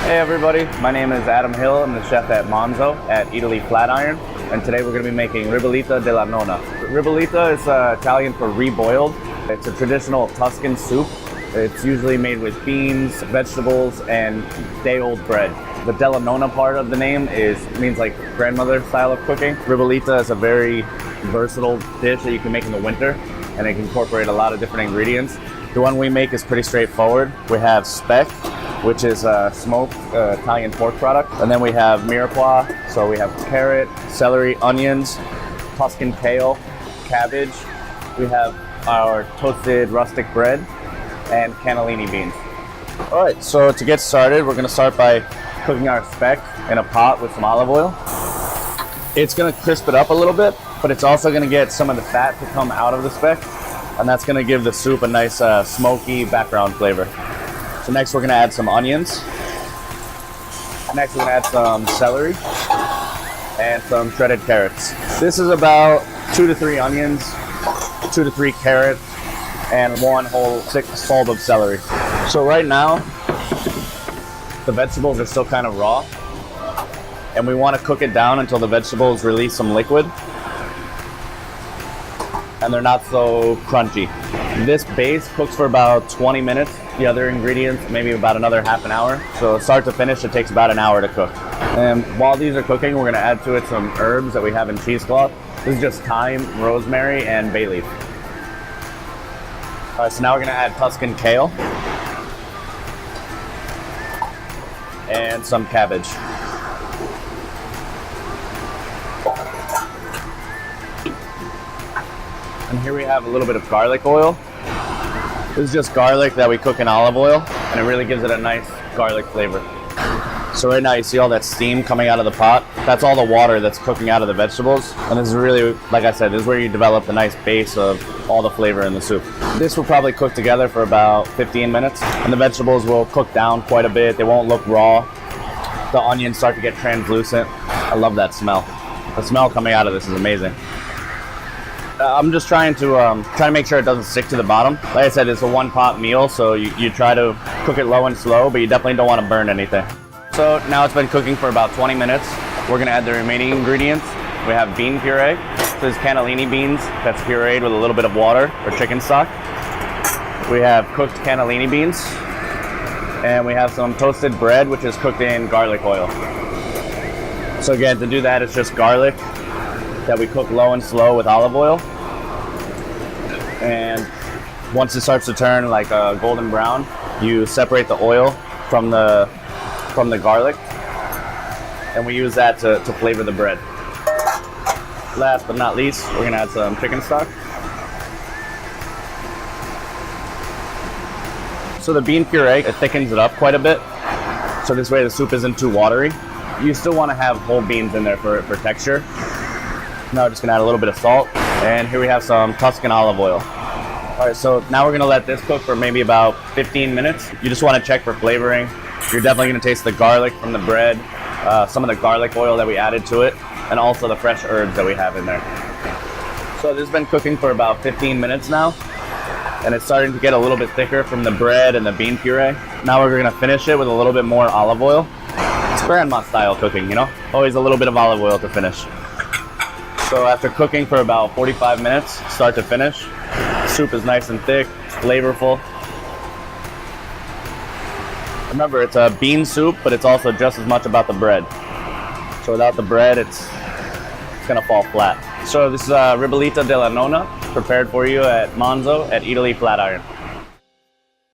Hey everybody, my name is Adam Hill. I'm the chef at Monzo at Italy Flatiron, and today we're going to be making ribollita della nonna. Ribollita is Italian for reboiled. It's a traditional Tuscan soup. It's usually made with beans, vegetables, and day-old bread. The della nonna part of the name means like grandmother style of cooking. Ribollita is a very versatile dish that you can make in the winter, and it can incorporate a lot of different ingredients. The one we make is pretty straightforward. We have speck, which is a smoked Italian pork product. And then we have mirepoix, so we have carrot, celery, onions, Tuscan kale, cabbage. We have our toasted rustic bread and cannellini beans. All right, so to get started, we're gonna start by cooking our speck in a pot with some olive oil. It's gonna crisp it up a little bit, but it's also gonna get some of the fat to come out of the speck, and that's gonna give the soup a nice smoky background flavor. So next we're gonna add some onions. Next we're gonna add some celery and some shredded carrots. This is about 2 to 3 onions, 2 to 3 carrots, and 1 whole thick bulb of celery. So right now, the vegetables are still kind of raw, and we wanna cook it down until the vegetables release some liquid and they're not so crunchy. This base cooks for about 20 minutes. The other ingredients, maybe about another half an hour. So start to finish, it takes about an hour to cook. And while these are cooking, we're gonna add to it some herbs that we have in cheesecloth. This is just thyme, rosemary, and bay leaf. All right, so now we're gonna add Tuscan kale and some cabbage. And here we have a little bit of garlic oil. This is just garlic that we cook in olive oil, and it really gives it a nice garlic flavor. So right now you see all that steam coming out of the pot. That's all the water that's cooking out of the vegetables. And this is really, like I said, this is where you develop the nice base of all the flavor in the soup. This will probably cook together for about 15 minutes, and the vegetables will cook down quite a bit. They won't look raw. The onions start to get translucent. I love that smell. The smell coming out of this is amazing. I'm just trying to make sure it doesn't stick to the bottom. Like I said, it's a one-pot meal, so you try to cook it low and slow, but you definitely don't want to burn anything. So now it's been cooking for about 20 minutes. We're going to add the remaining ingredients. We have bean puree. This is cannellini beans that's pureed with a little bit of water or chicken stock. We have cooked cannellini beans. And we have some toasted bread, which is cooked in garlic oil. So again, to do that, it's just garlic that we cook low and slow with olive oil. And once it starts to turn like a golden brown, you separate the oil from the garlic, and we use that to flavor the bread. Last but not least, we're gonna add some chicken stock. So the bean puree, it thickens it up quite a bit, so this way the soup isn't too watery. You still want to have whole beans in there for texture. Now we're just gonna add a little bit of salt, and here we have some Tuscan olive oil. All right, so now we're gonna let this cook for maybe about 15 minutes. You just wanna check for flavoring. You're definitely gonna taste the garlic from the bread, some of the garlic oil that we added to it, and also the fresh herbs that we have in there. So this has been cooking for about 15 minutes now, and it's starting to get a little bit thicker from the bread and the bean puree. Now we're gonna finish it with a little bit more olive oil. It's grandma style cooking, you know? Always a little bit of olive oil to finish. So after cooking for about 45 minutes, start to finish, the soup is nice and thick, it's flavorful. Remember, it's a bean soup, but it's also just as much about the bread. So without the bread, it's gonna fall flat. So this is ribollita della nonna, prepared for you at Monzo at Italy Flatiron.